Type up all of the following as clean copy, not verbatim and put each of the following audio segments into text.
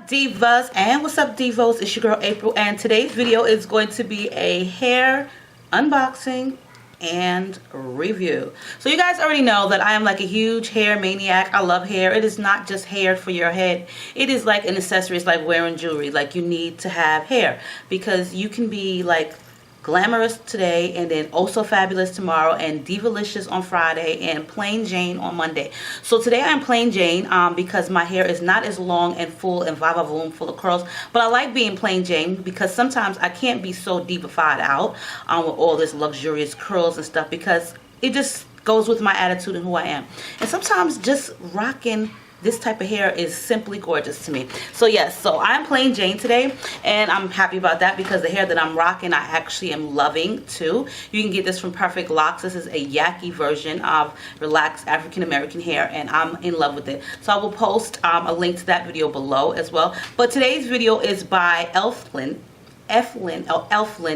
up, divas? And what's up, divos? It's your girl April, and today's video is going to be a hair unboxing and review. So you guys already know that I am like a huge hair maniac. I love hair. It is not just hair for your head. It is like an accessory. It's like wearing jewelry. Like, you need to have hair because you can be like glamorous today and then also fabulous tomorrow, and divalicious on Friday, and plain Jane on Monday. So today I'm plain Jane because my hair is not as long and full and va-va-voom full of curls, but I like being plain Jane because sometimes I can't be so divified out with all this luxurious curls and stuff, because it just goes with my attitude and who I am. And sometimes just rocking this type of hair is simply gorgeous to me. So yes, so I'm plain Jane today, and I'm happy about that because the hair that I'm rocking I actually am loving too. You can get this from Perfect Locks. This is a yaki version of relaxed African American hair, and I'm in love with it. So I will post a link to that video below as well. But today's video is by Elflin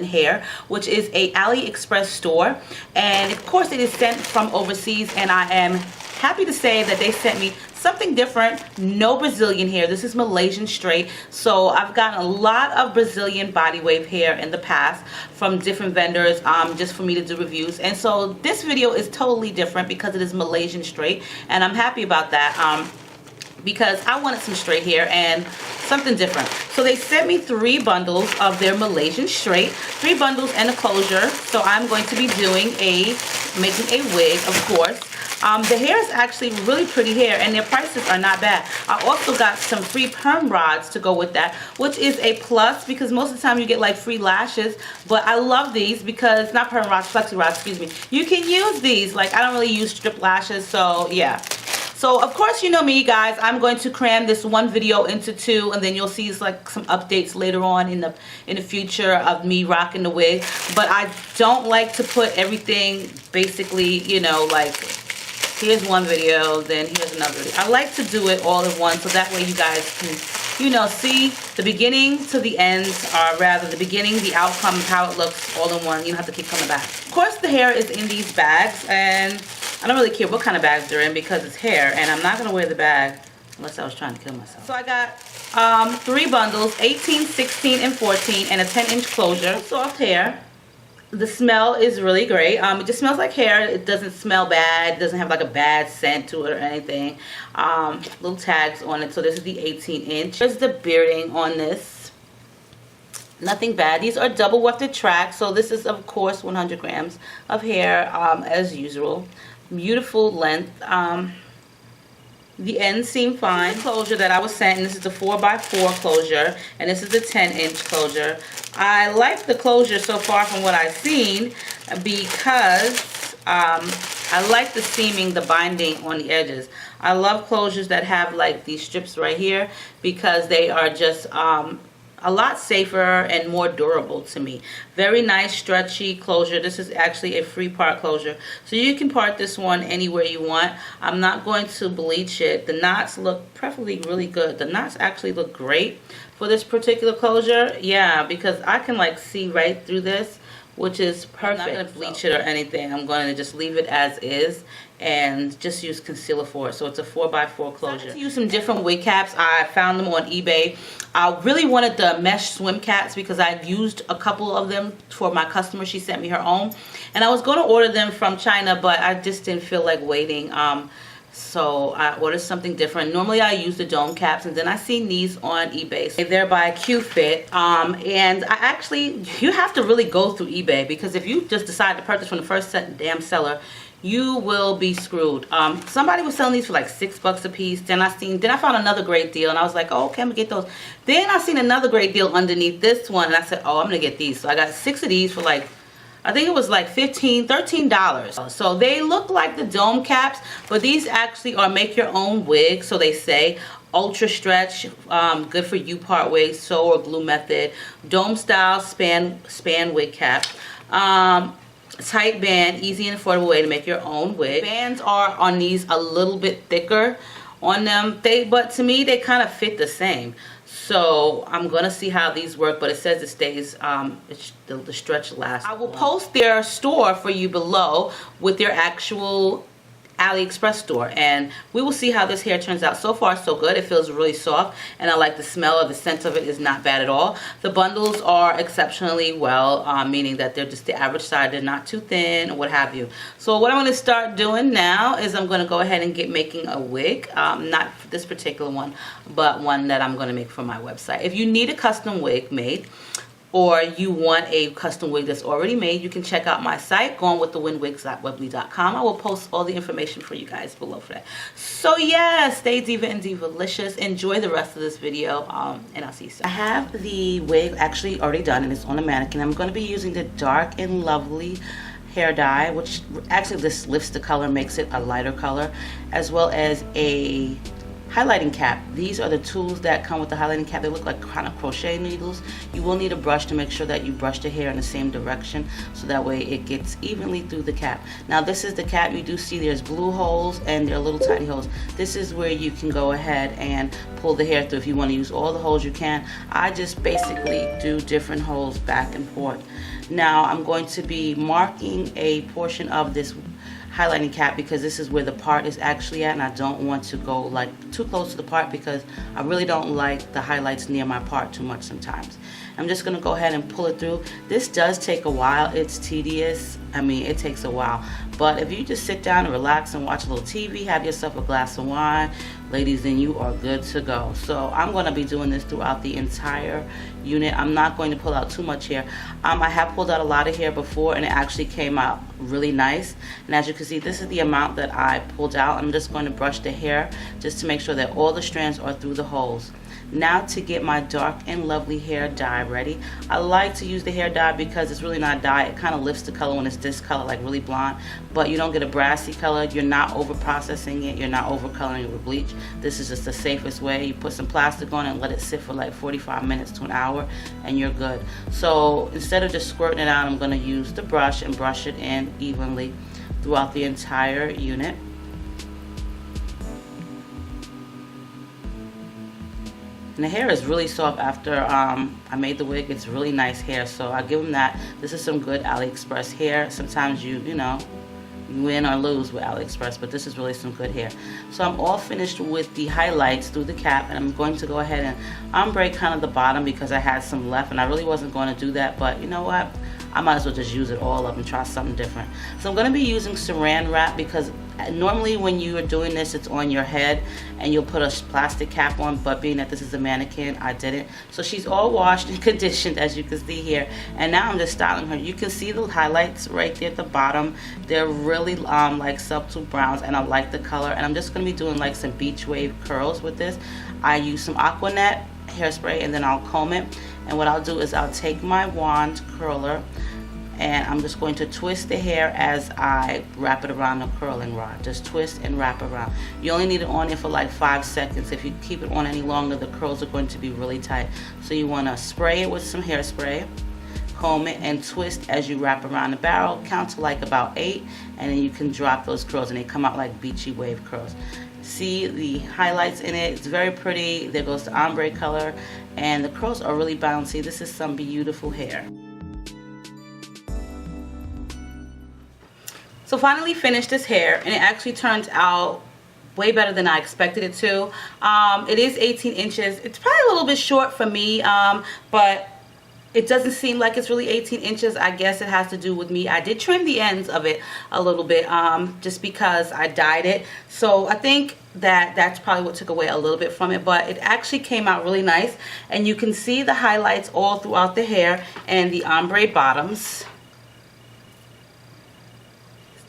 Hair, which is a AliExpress store, and of course it is sent from overseas, and I am happy to say that they sent me something different. No Brazilian hair. This is Malaysian straight. So I've gotten a lot of Brazilian body wave hair in the past from different vendors just for me to do reviews, and so this video is totally different because it is Malaysian straight, and I'm happy about that because I wanted some straight hair and something different. So they sent me 3 bundles of their Malaysian straight, 3 bundles and a closure. So I'm going to be doing making a wig, of course. The hair is actually really pretty hair, and their prices are not bad. I also got some free perm rods to go with that, which is a plus because most of the time you get like free lashes, but I love these because, not perm rods, flexi rods, excuse me. You can use these. Like, I don't really use strip lashes, so yeah. So of course, you know me, guys, I'm going to cram this one video into 2, and then you'll see like some updates later on in the future of me rocking the wig. But I don't like to put everything basically, you know, like here's one video, then here's another video. I like to do it all in one, so that way you guys can, you know, see the beginning to the end, or rather the beginning, the outcome, how it looks all in one. You don't have to keep coming back. Of course, the hair is in these bags, and I don't really care what kind of bags they're in because it's hair, and I'm not going to wear the bag unless I was trying to kill myself. So I got 3 bundles, 18, 16, and 14, and a 10-inch closure. Soft hair. The smell is really great. It just smells like hair. It doesn't smell bad. It doesn't have like a bad scent to it or anything. Little tags on it. So this is the 18-inch. There's the bearding on this. Nothing bad. These are double wefted tracks. So this is, of course, 100 grams of hair as usual. Beautiful length. The ends seem fine. The closure that I was sent, and this is the 4x4 closure, and this is the 10-inch closure. I like the closure so far from what I've seen because I like the seaming, the binding on the edges. I love closures that have like these strips right here because they are just a lot safer and more durable to me. Very nice stretchy closure. This is actually a free part closure, so you can part this one anywhere you want. I'm not going to bleach it. The knots look preferably really good. The knots actually look great for this particular closure. Yeah, because I can like see right through this, which is perfect. I'm not going to bleach it or anything. I'm going to just leave it as is and just use concealer for it. So it's a 4x4 closure. I use some different wig caps. I found them on eBay. I really wanted the mesh swim caps because I used a couple of them for my customer. She sent me her own, and I was going to order them from China, but I just didn't feel like waiting. So I ordered something different. Normally I use the dome caps, and then I seen these on eBay. They're by Q-Fit, and I actually, you have to really go through eBay because if you just decide to purchase from the first damn seller, you will be screwed. Somebody was selling these for like $6 a piece. Then I found another great deal, and I was like, oh, okay, I'm gonna get those. Then I seen another great deal underneath this one, and I said, oh, I'm gonna get these. So I got 6 of these for like, I think it was like $13. So they look like the dome caps, but these actually are make your own wig, so they say. Ultra stretch, good for U-part wigs, sew or glue method. Dome style span wig cap. Tight band, easy and affordable way to make your own wig. Bands are on these a little bit thicker on them, but to me they kind of fit the same. So I'm gonna see how these work, but it says it stays, the stretch lasts. I will post their store for you below with their actual AliExpress store, and we will see how this hair turns out. So far so good. It feels really soft, and I like the smell. The scent of it is not bad at all. The bundles are exceptionally well, meaning that they're just the average size. They're not too thin or what have you. So what I'm going to start doing now is I'm going to go ahead and get making a wig. Not this particular one, but one that I'm going to make for my website. If you need a custom wig made, or you want a custom wig that's already made, you can check out my site, goingwiththewindwigs.weebly.com. I will post all the information for you guys below for that. So yeah, stay diva and divalicious. Enjoy the rest of this video, and I'll see you soon. I have the wig actually already done, and it's on a mannequin. I'm going to be using the Dark and Lovely hair dye, which actually this lifts the color, makes it a lighter color, as well as a highlighting cap. These are the tools that come with the highlighting cap. They look like kind of crochet needles. You will need a brush to make sure that you brush the hair in the same direction, so that way it gets evenly through the cap. Now this is the cap. You do see there's blue holes and there are little tiny holes. This is where you can go ahead and pull the hair through. If you want to use all the holes, you can. I just basically do different holes back and forth. Now I'm going to be marking a portion of this highlighting cap because this is where the part is actually at, and I don't want to go like too close to the part because I really don't like the highlights near my part too much sometimes. I'm just going to go ahead and pull it through. This does take a while. It's tedious. I mean, it takes a while. But if you just sit down and relax and watch a little TV, have yourself a glass of wine, ladies, then you are good to go. So I'm going to be doing this throughout the entire unit. I'm not going to pull out too much hair. I have pulled out a lot of hair before, and it actually came out really nice. And as you can see, this is the amount that I pulled out. I'm just going to brush the hair just to make sure that all the strands are through the holes. Now to get my Dark and Lovely hair dye ready. I like to use the hair dye because it's really not dye. It kind of lifts the color when it's this color, like really blonde, but you don't get a brassy color. You're not over processing it. You're not over coloring it with bleach. This is just the safest way. You put some plastic on it and let it sit for like 45 minutes to an hour, and you're good. So instead of just squirting it out, I'm going to use the brush and brush it in evenly throughout the entire unit. And the hair is really soft after I made the wig. It's really nice hair, so I give them that. This is some good AliExpress hair. Sometimes you know, you win or lose with AliExpress, but this is really some good hair. So I'm all finished with the highlights through the cap, and I'm going to go ahead and ombre kind of the bottom because I had some left, and I really wasn't going to do that, but you know what? I might as well just use it all up and try something different. So I'm going to be using saran wrap because normally when you are doing this, it's on your head and you'll put a plastic cap on, but being that this is a mannequin, I didn't. So she's all washed and conditioned, as you can see here, and now I'm just styling her. You can see the highlights right there at the bottom. They're really like subtle browns, and I like the color, and I'm just going to be doing like some beach wave curls with this. I use some Aqua hairspray, and then I'll comb it, and what I'll do is I'll take my wand curler and I'm just going to twist the hair as I wrap it around the curling rod. Just twist and wrap around. You only need it on there for like 5 seconds. If you keep it on any longer, the curls are going to be really tight. So you want to spray it with some hairspray, comb it, and twist as you wrap around the barrel. Count to like about 8, and then you can drop those curls and they come out like beachy wave curls. See the highlights in it. It's very pretty. There goes the ombre color, and the curls are really bouncy. This is some beautiful hair. So finally finished this hair, and it actually turns out way better than I expected it to. It is 18 inches. It's probably a little bit short for me, but it doesn't seem like it's really 18 inches. I guess it has to do with me. I did trim the ends of it a little bit just because I dyed it. So I think that that's probably what took away a little bit from it, but it actually came out really nice. And you can see the highlights all throughout the hair and the ombre bottoms.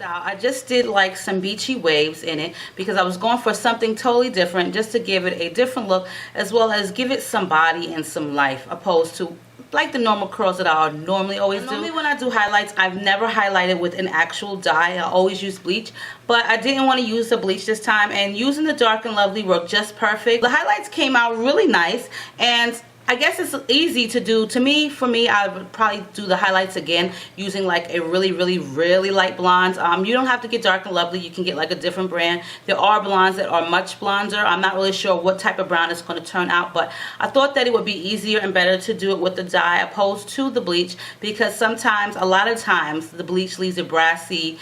I just did like some beachy waves in it because I was going for something totally different, just to give it a different look, as well as give it some body and some life, opposed to like the normal curls that I normally always do. Normally when I do highlights, I've never highlighted with an actual dye. I always use bleach, but I didn't want to use the bleach this time, and using the Dark and Lovely worked just perfect. The highlights came out really nice, and I guess it's easy to do. For me, I would probably do the highlights again using like a really light blonde. You don't have to get Dark and Lovely. You can get like a different brand. There are blondes that are much blonder. I'm not really sure what type of brown it's going to turn out, but I thought that it would be easier and better to do it with the dye opposed to the bleach, because sometimes, a lot of times, the bleach leaves it brassy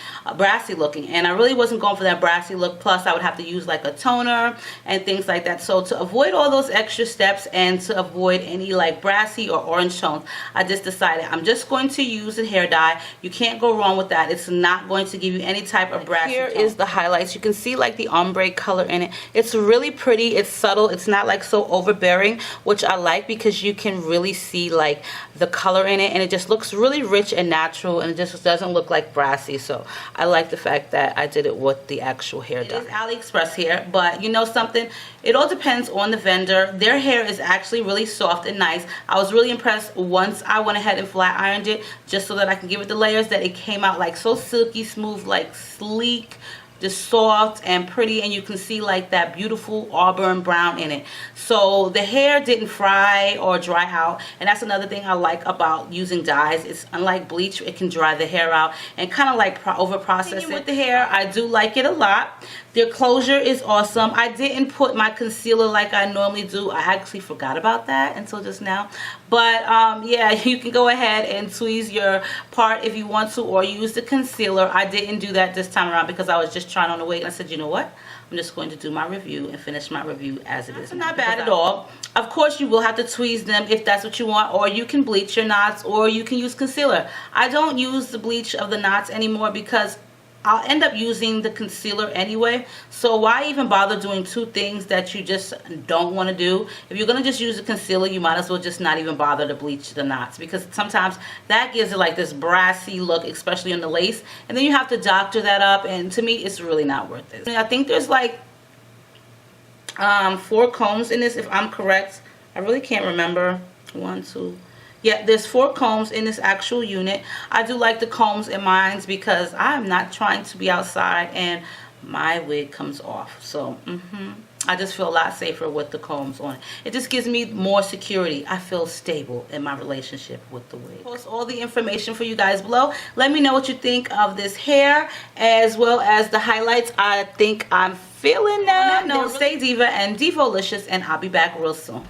looking, and I really wasn't going for that brassy look. Plus, I would have to use like a toner and things like that. So to avoid all those extra steps and to avoid any like brassy or orange tones, I just decided I'm just going to use a hair dye. You can't go wrong with that. It's not going to give you any type of brassy tone. Here is the highlights. You can see like the ombre color in it. It's really pretty. It's subtle. It's not like so overbearing, which I like, because you can really see like the color in it, and it just looks really rich and natural, and it just doesn't look like brassy. So I like the fact that I did it with the actual hair dye. It is AliExpress here, but you know something? It all depends on the vendor. Their hair is actually really soft and nice. I was really impressed once I went ahead and flat ironed it just so that I can give it the layers, that it came out like so silky smooth, like sleek, just soft and pretty, and you can see like that beautiful auburn brown in it. So the hair didn't fry or dry out, and that's another thing I like about using dyes. It's unlike bleach, it can dry the hair out and kind of like over process it. With the hair, I do like it a lot. Their closure is awesome. I didn't put my concealer like I normally do. I actually forgot about that until just now. But yeah, you can go ahead and tweeze your part if you want to, or use the concealer. I didn't do that this time around because I was just trying on the wig, and I said, you know what? I'm just going to do my review and finish my review as it is. Not bad at all. Of course, you will have to tweeze them if that's what you want, or you can bleach your knots, or you can use concealer. I don't use the bleach of the knots anymore because I'll end up using the concealer anyway. So why even bother doing two things that you just don't want to do? If you're going to just use the concealer, you might as well just not even bother to bleach the knots, because sometimes that gives it like this brassy look, especially on the lace, and then you have to doctor that up, and to me it's really not worth it. I think there's like 4 combs in this, if I'm correct. I really can't remember. 1, 2. Yeah, there's 4 combs in this actual unit. I do like the combs in mine because I'm not trying to be outside and my wig comes off. So I just feel a lot safer with the combs on. It just gives me more security. I feel stable in my relationship with the wig. I'll post all the information for you guys below. Let me know what you think of this hair as well as the highlights I think I'm feeling now. No, stay diva and divolicious, and I'll be back real soon.